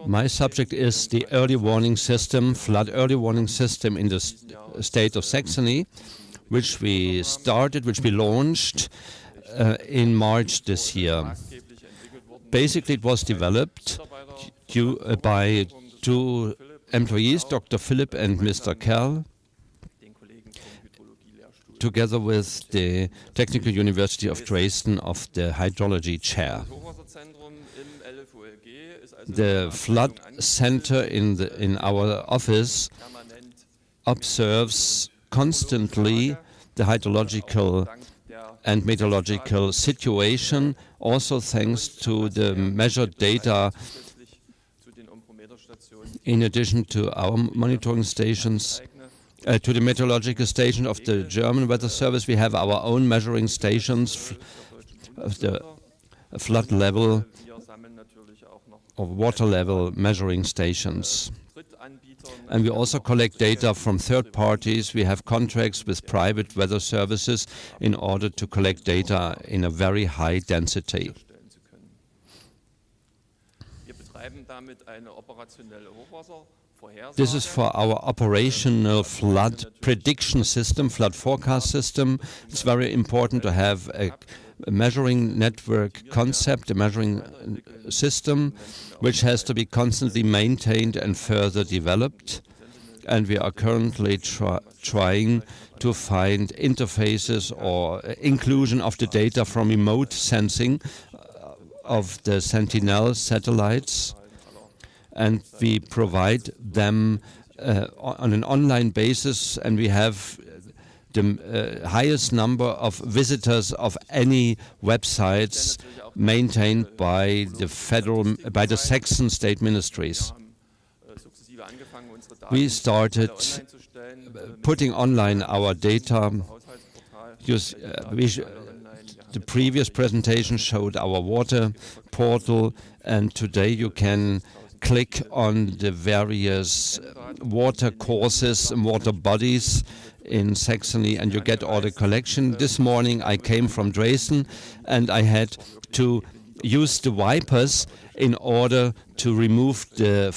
My subject is the early warning system, flood early warning system in the state of Saxony, which we launched in March this year. Basically, it was developed by two employees, Dr. Philipp and Mr. Kerl, together with the Technical University of Dresden of the hydrology chair. The flood center in our office observes constantly the hydrological and meteorological situation, also thanks to the measured data. In addition to our monitoring stations, to the meteorological station of the German Weather Service, we have our own measuring stations of the flood level or water level measuring stations. And we also collect data from third parties. We have contracts with private weather services in order to collect data in a very high density. This is for our operational flood prediction system, flood forecast system. It's very important to have a measuring network concept, a measuring system, which has to be constantly maintained and further developed. And we are currently trying to find interfaces or inclusion of the data from remote sensing of the Sentinel satellites. And we provide them on an online basis, and we have the highest number of visitors of any websites maintained by the Saxon state ministries. We started putting online our data. The previous presentation showed our water portal, and today you can click on the various water courses and water bodies in Saxony, and you get all the collection. This morning I came from Dresden, and I had to use the wipers in order to remove the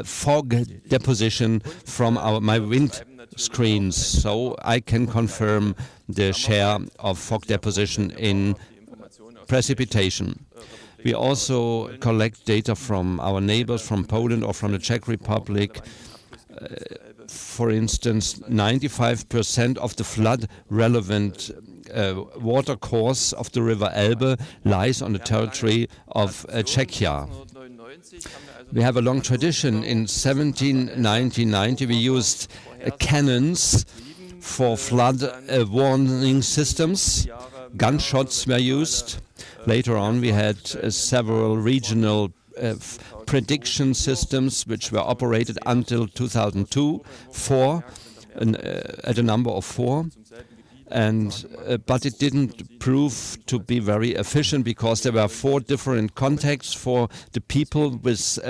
fog deposition from my wind screens, so I can confirm the share of fog deposition in precipitation. We also collect data from our neighbors, from Poland or from the Czech Republic. For instance, 95% of the flood-relevant water course of the river Elbe lies on the territory of Czechia. We have a long tradition. In 1990, we used cannons for flood warning systems. Gunshots were used. Later on, we had several regional prediction systems which were operated until 2002, at a number of 4. But it didn't prove to be very efficient because there were 4 different contexts for the people with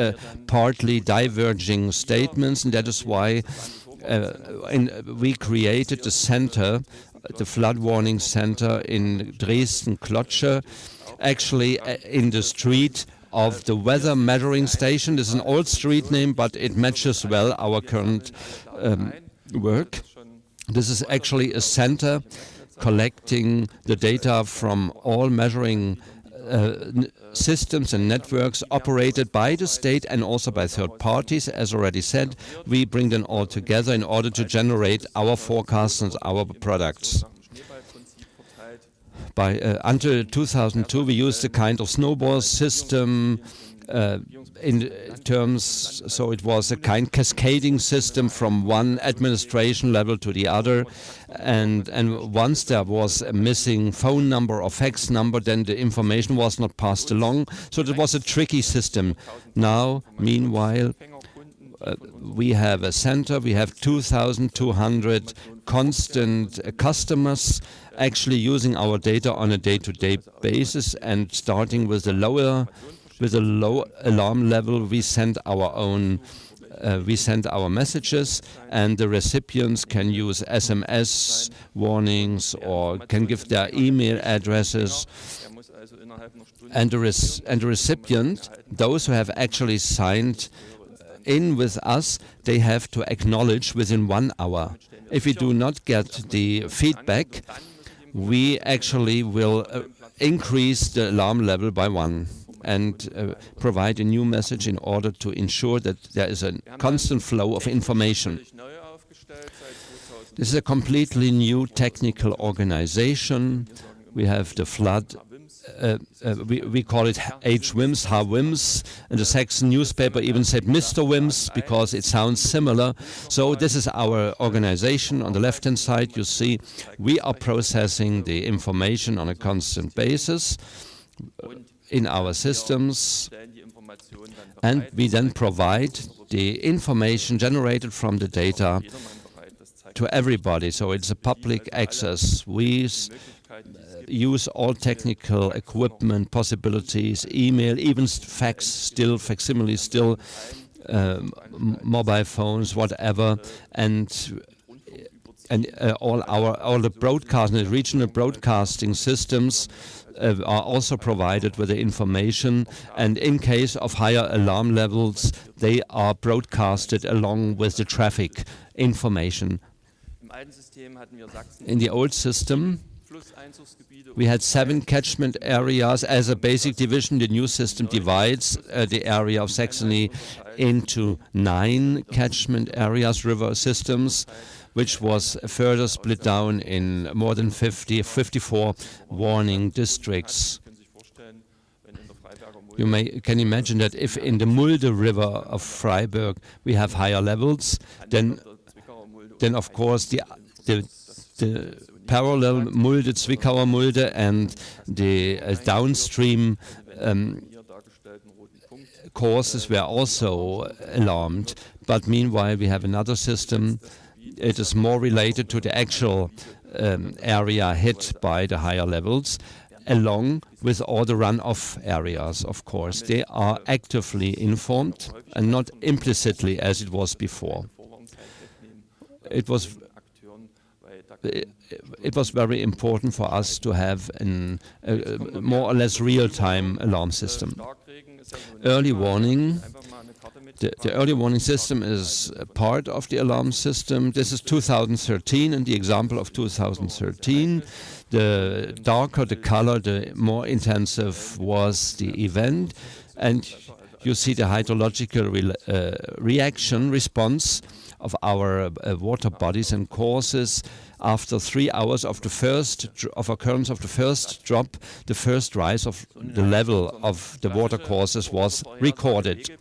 partly diverging statements, and that is why we created the center, the flood warning center in Dresden-Klotsche, actually in the street of the weather measuring station. This is an old street name, but it matches well our current work. This is actually a center collecting the data from all measuring systems and networks operated by the state and also by third parties. As already said, we bring them all together in order to generate our forecasts and our products. Until 2002, we used a kind of snowball system so it was a kind cascading system from one administration level to the other, and once there was a missing phone number or fax number, then the information was not passed along. So it was a tricky system. Now, meanwhile, we have a center, we have 2,200 constant customers actually using our data on a day-to-day basis, and starting with a low alarm level, we send our messages, and the recipients can use SMS warnings or can give their email addresses, and the recipient, those who have actually signed in with us, they have to acknowledge within 1 hour. If we do not get the feedback, we actually will increase the alarm level by 1 and provide a new message in order to ensure that there is a constant flow of information. This is a completely new technical organization. We have the flood, we call it H-WIMS, H-WIMS, and the Saxon newspaper even said Mr. WIMS because it sounds similar. So this is our organization. On the left-hand side you see we are processing the information on a constant basis in our systems, and we then provide the information generated from the data to everybody. So it's a public access. We use all technical equipment possibilities, email, even fax still, facsimile still, mobile phones, whatever, and all the broadcasting, the regional broadcasting systems are also provided with the information, and in case of higher alarm levels, they are broadcasted along with the traffic information. In the old system, we had 7 catchment areas as a basic division. The new system divides the area of Saxony into 9 catchment areas, river systems, which was further split down in more than 54 warning districts. You can imagine that if in the Mulde River of Freiburg we have higher levels, then of course the parallel Mulde, Zwickauer Mulde, and the downstream courses were also alarmed. But meanwhile we have another system. It is more related to the actual area hit by the higher levels, along with all the runoff areas, of course. They are actively informed and not implicitly as it was before. It was very important for us to have a more or less real-time alarm system. Early warning. The early warning system is a part of the alarm system. This is 2013, and the example of 2013. The darker the color, the more intensive was the event, and you see the hydrological response of our water bodies and courses. After 3 hours of occurrence of the first drop, the first rise of the level of the water courses was recorded.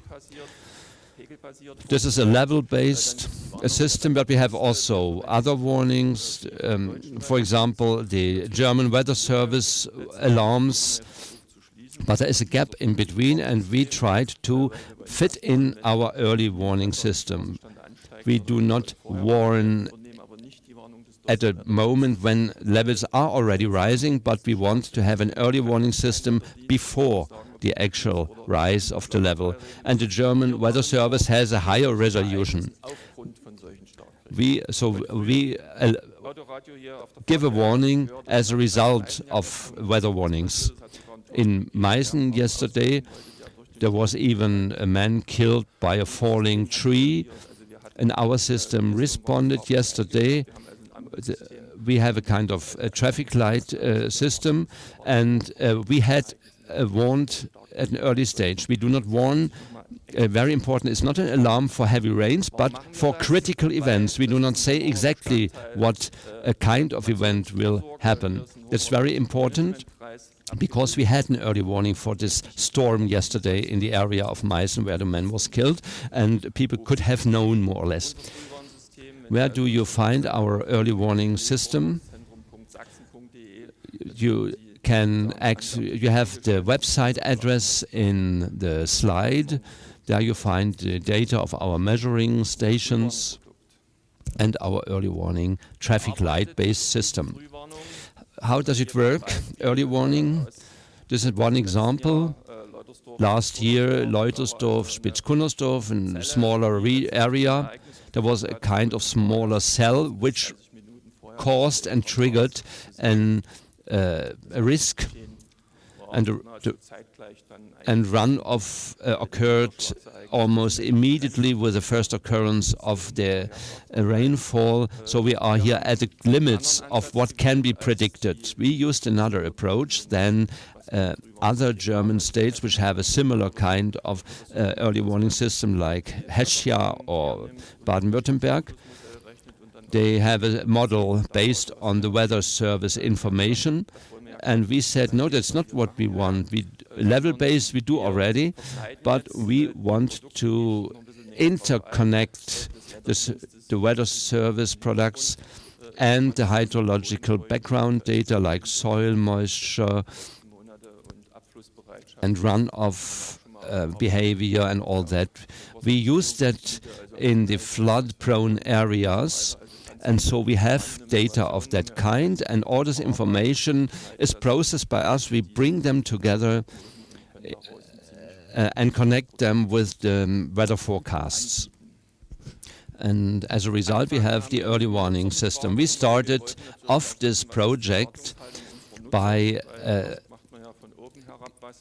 This is a level-based system, but we have also other warnings. For example, the German Weather Service alarms, but there is a gap in between, and we tried to fit in our early warning system. We do not warn at a moment when levels are already rising, but we want to have an early warning system before the actual rise of the level. And the German Weather Service has a higher resolution. We give a warning as a result of weather warnings. In Meißen yesterday, there was even a man killed by a falling tree, and our system responded yesterday. We have a kind of a traffic light system, and we had warned at an early stage. We do not warn, very important, it's not an alarm for heavy rains, but for critical events. We do not say exactly what a kind of event will happen. It's very important because we had an early warning for this storm yesterday in the area of Meißen where the man was killed, and people could have known more or less. Where do you find our early warning system? You have the website address in the slide. There you find the data of our measuring stations and our early warning traffic light based system. How does it work? Early warning. This is one example. Last year, Leutersdorf, Spitzkunnersdorf, in a smaller area, there was a kind of smaller cell which caused and triggered a risk. and runoff occurred almost immediately with the first occurrence of the rainfall. So we are here at the limits of what can be predicted. We used another approach than other German states which have a similar kind of early warning system like Hesse or Baden-Württemberg. They have a model based on the weather service information, and we said, no, that's not what we want. Level-based we do already, but we want to interconnect the weather service products and the hydrological background data like soil moisture and runoff behavior and all that. We use that in the flood-prone areas, and so we have data of that kind, and all this information is processed by us. We bring them together and connect them with the weather forecasts. And as a result, we have the early warning system. We started off this project by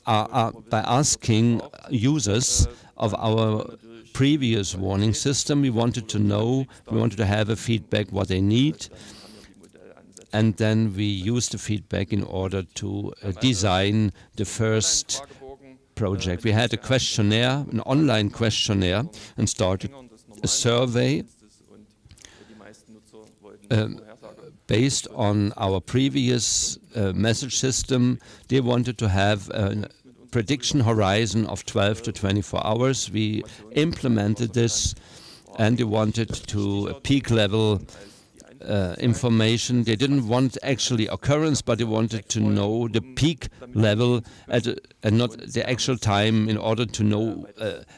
asking users of our previous warning system. We wanted to know, we wanted to have a feedback what they need, and then we used the feedback in order to design the first project. We had a questionnaire, an online questionnaire, and started a survey based on our previous message system. They wanted to have a prediction horizon of 12 to 24 hours. We implemented this, and they wanted to peak level information. They didn't want actually occurrence, but they wanted to know the peak level and not the actual time, in order to know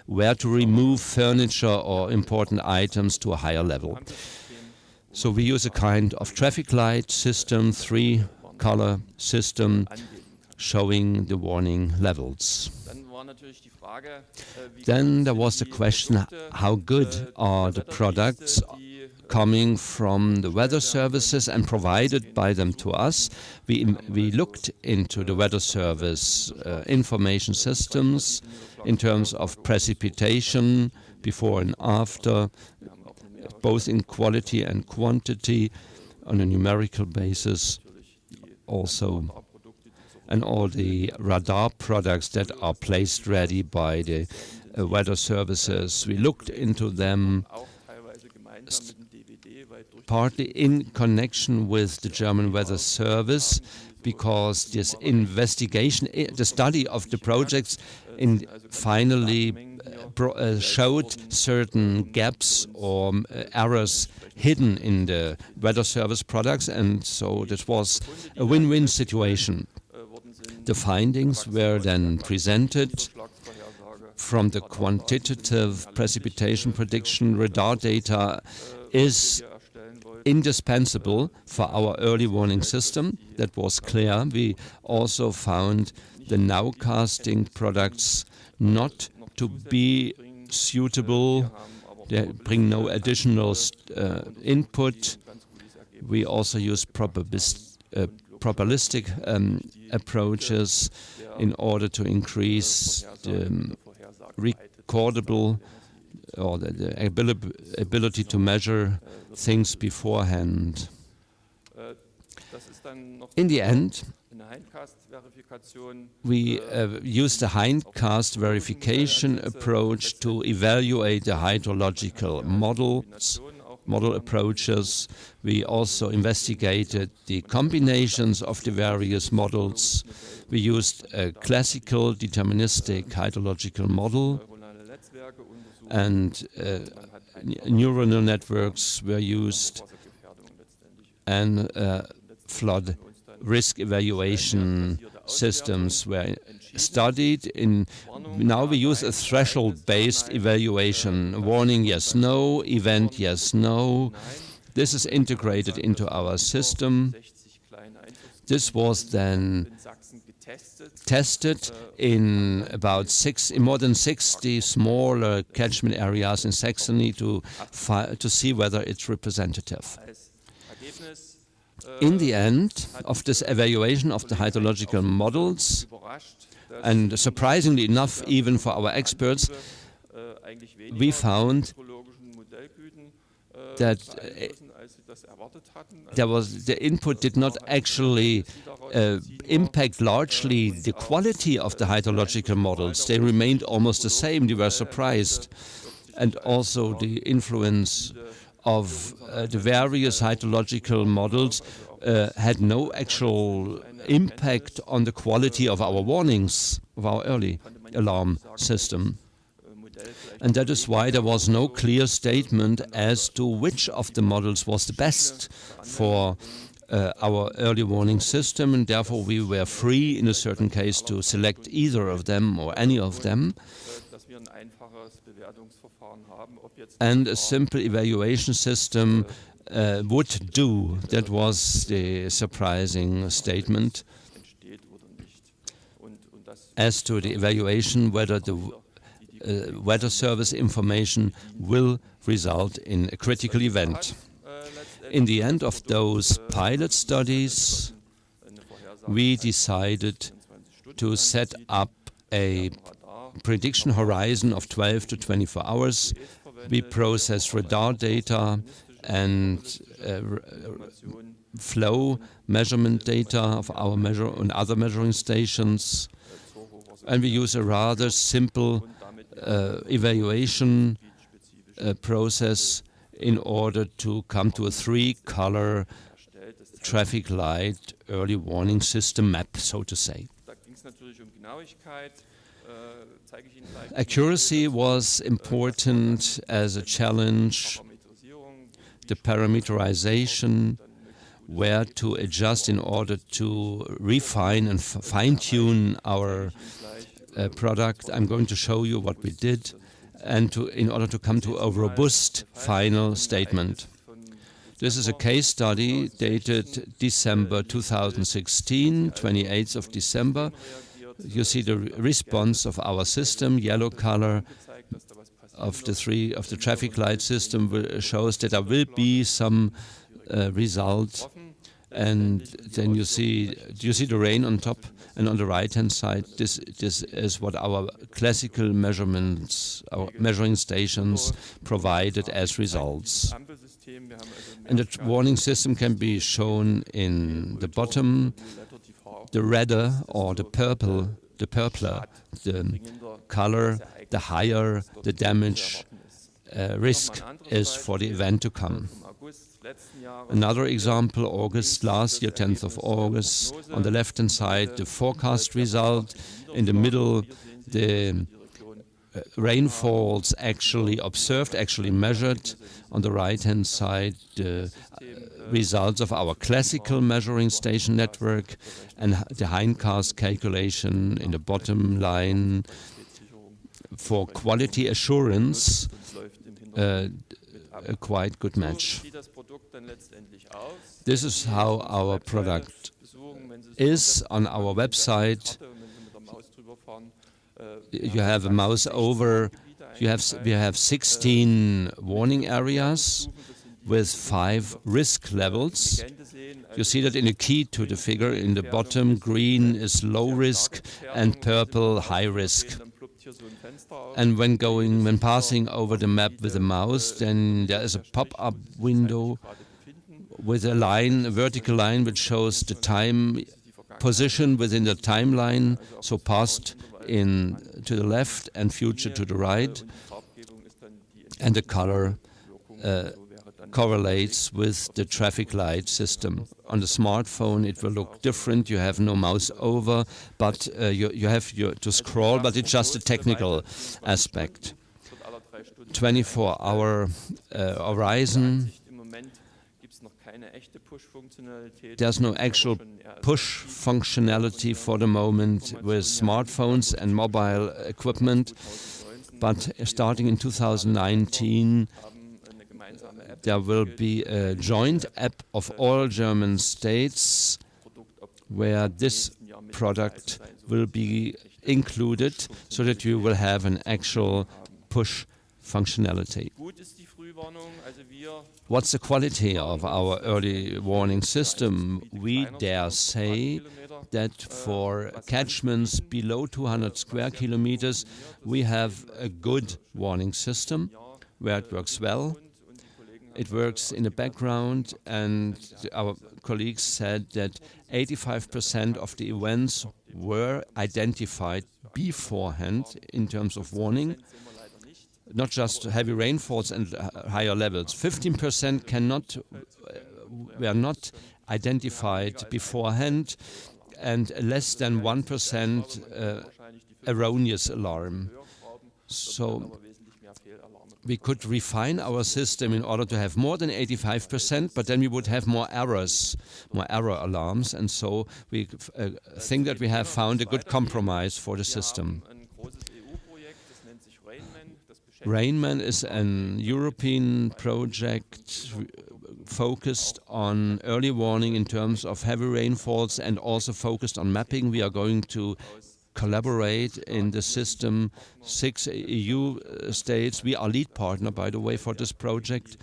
where to remove furniture or important items to a higher level. So we use a kind of traffic light system, 3-color system, showing the warning levels. Then there was the question, how good are the products coming from the weather services and provided by them to us? We looked into the weather service information systems in terms of precipitation before and after, both in quality and quantity on a numerical basis also, and all the radar products that are placed ready by the weather services. We looked into them partly in connection with the German Weather Service, because this investigation, the study of the projects finally showed certain gaps or errors hidden in the weather service products, and so this was a win-win situation. The findings were then presented from the quantitative precipitation prediction. Radar data is indispensable for our early warning system. That was clear. We also found the nowcasting products not to be suitable. They bring no additional input. We also use probabilistic approaches in order to increase the recordable or the ability to measure things beforehand. In the end, we used the hindcast verification approach to evaluate the hydrological model approaches. We also investigated the combinations of the various models. We used a classical deterministic hydrological model, and neuronal networks were used, and flood risk evaluation systems were studied. Now we use a threshold-based evaluation: warning, yes, no; event, yes, no. This is integrated into our system. This was then tested in more than 60 smaller catchment areas in Saxony to see whether it's representative. In the end of this evaluation of the hydrological models, and surprisingly enough, even for our experts, we found that the input did not actually impact largely the quality of the hydrological models. They remained almost the same. We were surprised. And also the influence of the various hydrological models had no actual impact on the quality of our warnings, of our early alarm system. And that is why there was no clear statement as to which of the models was the best for our early warning system, and therefore we were free in a certain case to select either of them or any of them. And a simple evaluation system would do. That was the surprising statement. As to the evaluation, whether the weather service information will result in a critical event. In the end of those pilot studies, we decided to set up a prediction horizon of 12 to 24 hours. We process radar data and flow measurement data of our and other measuring stations, and we use a rather simple evaluation process in order to come to a 3-color traffic light early warning system map, so to say. Accuracy was important as a challenge. The parameterization, where to adjust in order to refine and fine-tune our product. I'm going to show you what we did, and in order to come to a robust final statement. This is a case study dated December 2016, 28th of December. You see the response of our system. Yellow color of the traffic light system shows that there will be some result, and then you see the rain on top, and on the right-hand side, this is what our classical measurements, our measuring stations provided as results. And the warning system can be shown in the bottom. The redder or the purpler the color, the higher the damage risk is for the event to come. Another example, August last year, 10th of August. On the left-hand side, the forecast result. In the middle, the rainfalls actually observed, actually measured. On the right-hand side, the results of our classical measuring station network, and the hindcast calculation in the bottom line. For quality assurance, a quite good match. This is how our product is on our website. You have a mouse over. We have 16 warning areas with 5 risk levels. You see that in a key to the figure. In the bottom, green is low risk and purple high risk. And when passing over the map with a mouse, then there is a pop-up window with a line, a vertical line, which shows the time position within the timeline, so past to the left and future to the right, and the color correlates with the traffic light system. On the smartphone it will look different. You have no mouse over, but you have to scroll, but it's just a technical aspect. 24-hour horizon. There's no actual push functionality for the moment with smartphones and mobile equipment, but starting in 2019 there will be a joint app of all German states where this product will be included, so that you will have an actual push functionality. What's the quality of our early warning system? We dare say that for catchments below 200 square kilometers, we have a good warning system where it works well. It works in the background, and our colleagues said that 85% of the events were identified beforehand in terms of warning. Not just heavy rainfalls and higher levels. 15% were not identified beforehand, and less than 1% erroneous alarm. So we could refine our system in order to have more than 85%, but then we would have more errors, more error alarms, and so we think that we have found a good compromise for the system. Rainman is an European project focused on early warning in terms of heavy rainfalls and also focused on mapping. We are going to collaborate in the system, 6 EU states. We are lead partner, by the way, for this project.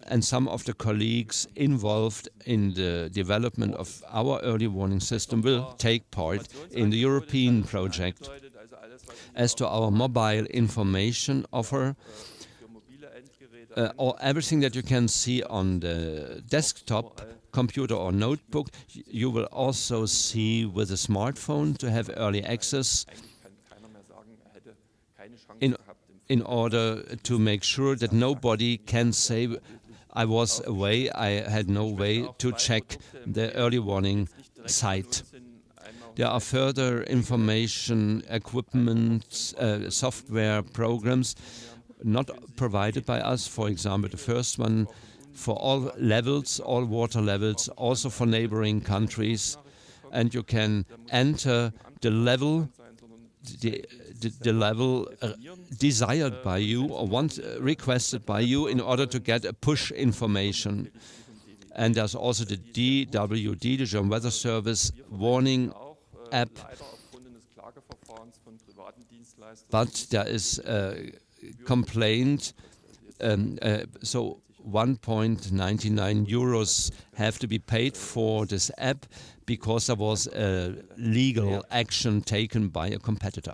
And some of the colleagues involved in the development of our early warning system will take part in the European project. As to our mobile information offer, everything that you can see on the desktop, computer or notebook, you will also see with a smartphone to have early access in order to make sure that nobody can say, I was away, I had no way to check the early warning site. There are further information, equipment, software programs not provided by us. For example, the first one for all levels, all water levels, also for neighboring countries. And you can enter the level, the level desired by you or requested by you in order to get a push information. And there's also the DWD, the German Weather Service, warning app, but there is a complaint, so 1.99 euros have to be paid for this app because there was a legal action taken by a competitor.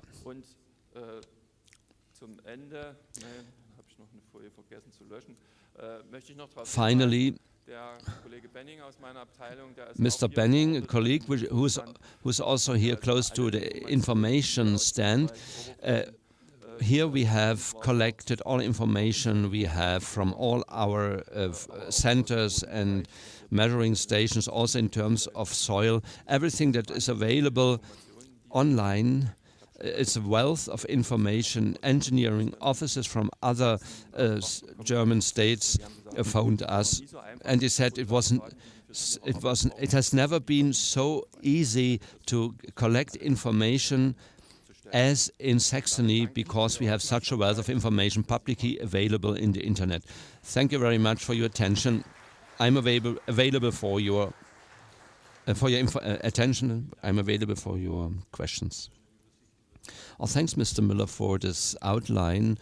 Finally, Mr. Benning, a colleague who's also here close to the information stand, here we have collected all information we have from all our centers and measuring stations, also in terms of soil. Everything that is available online. It's a wealth of information. Engineering officers from other German states phoned us, and they said it has never been so easy to collect information as in Saxony, because we have such a wealth of information publicly available in the internet. Thank you very much for your attention. I'm available for your attention. I'm available for your questions. Oh, thanks, Mr. Müller, for this outline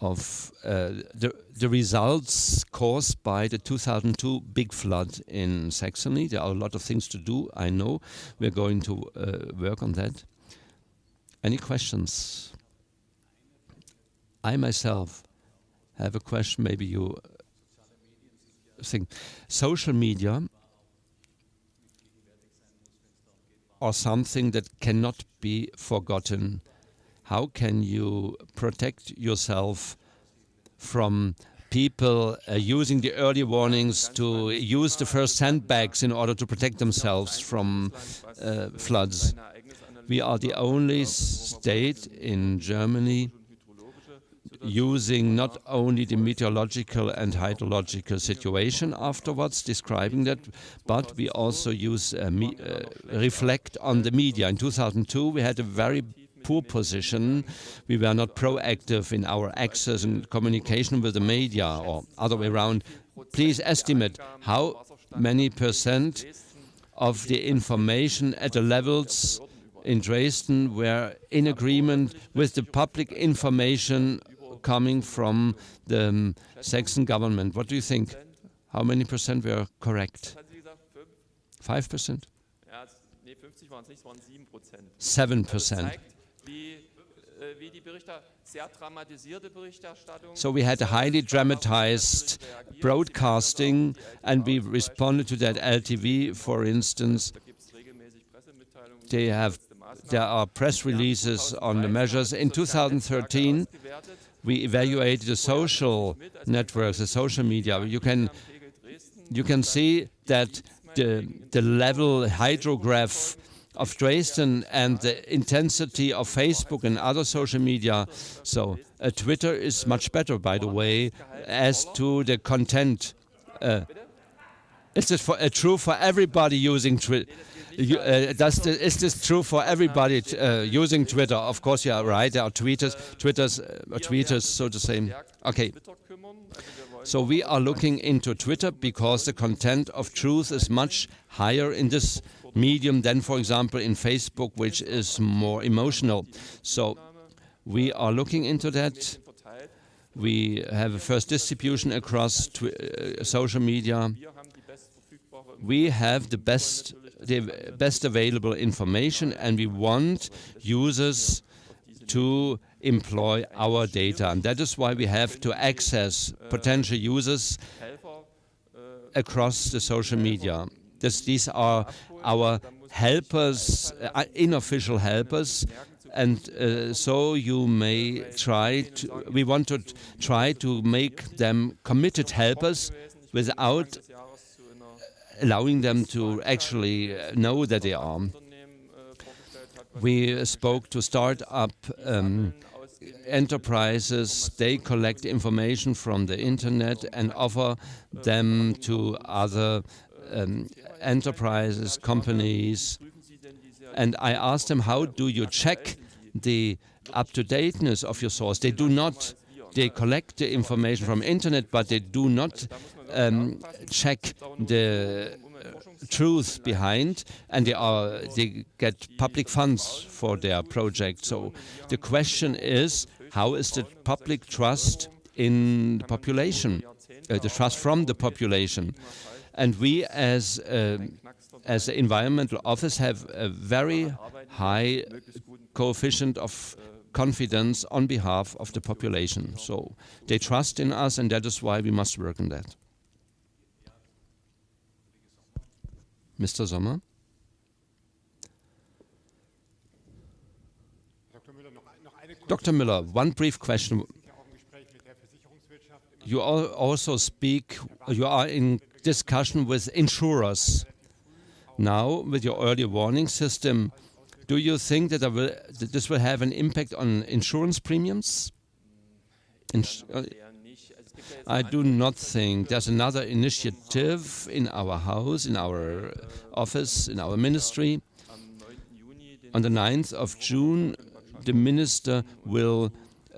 of the results caused by the 2002 big flood in Saxony. There are a lot of things to do, I know. We're going to work on that. Any questions? I myself have a question, maybe you think. Social media are something that cannot be forgotten. How can you protect yourself from people using the early warnings to use the first sandbags in order to protect themselves from floods? We are the only state in Germany using not only the meteorological and hydrological situation afterwards, describing that, but we also use reflect on the media. In 2002, we had a very poor position. We were not proactive in our access and communication with the media, or other way around. Please estimate how many percent of the information at the levels in Dresden were in agreement with the public information coming from the Saxon government. What do you think? How many percent were correct? 5%? 7%. So we had a highly dramatized broadcasting, and we responded to that. LTV, for instance, there are press releases on the measures. In 2013, we evaluated the social networks, the social media. You can see that the level hydrograph of Dresden and the intensity of Facebook and other social media. So Twitter is much better, by the way, as to the content. Is this true for everybody using Twitter? Is this true for everybody using Twitter? Of course, you are right. There are tweeters, so to say. Okay. So we are looking into Twitter because the content of truth is much higher in this medium than, for example, in Facebook, which is more emotional. So we are looking into that. We have a first distribution across social media. We have the best available information, and we want users to employ our data. And that is why we have to access potential users across the social media. These are our helpers, unofficial helpers, and so you may we want to try to make them committed helpers without allowing them to actually know that they are. We spoke to start-up enterprises. They collect information from the internet and offer them to other enterprises, companies. And I asked them, how do you check the up-to-dateness of your source? They do not. They collect the information from internet, but they do not check the truth behind, and they get public funds for their project. So the question is, how is the public trust in the population, the trust from the population? And we, as the environmental office, have a very high coefficient of confidence on behalf of the population. So they trust in us, and that is why we must work on that. Mr. Sommer? Dr. Müller, one brief question. You also you are in discussion with insurers. Now, with your early warning system, do you think that this will have an impact on insurance premiums? I do not think. There's another initiative in our house, in our office, in our ministry. On the 9th of June, the minister will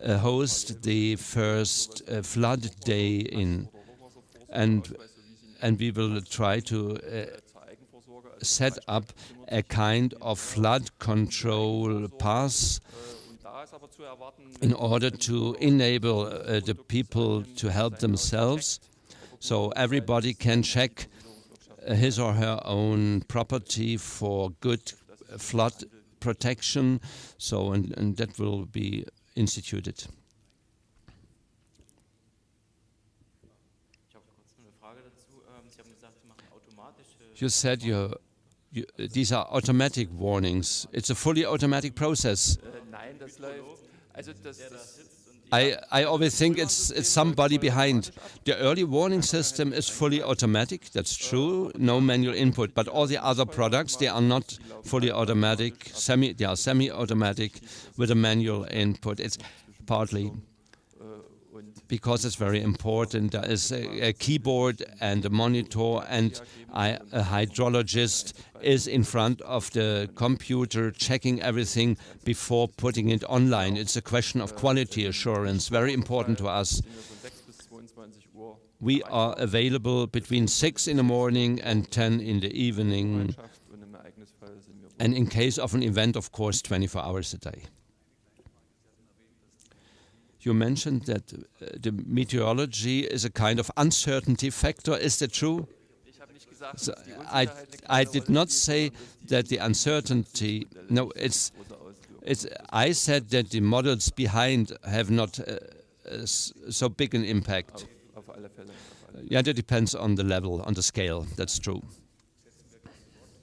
host the first flood day and we will try to set up a kind of flood control pass in order to enable the people to help themselves, so everybody can check his or her own property for good flood protection. So and that will be instituted. You said these are automatic warnings. It's a fully automatic process. I always think it's somebody behind. The early warning system is fully automatic, that's true, no manual input. But all the other products, they are not fully automatic, they are semi-automatic with a manual input. It's partly because it's very important. There is a keyboard and a monitor, and a hydrologist is in front of the computer checking everything before putting it online. It's a question of quality assurance, very important to us. We are available between 6 in the morning and 10 in the evening, and in case of an event, of course, 24 hours a day. You mentioned that the meteorology is a kind of uncertainty factor. Is that true? So I did not say that the uncertainty. No, I said that the models behind have not so big an impact. Yeah, that depends on the level, on the scale. That's true.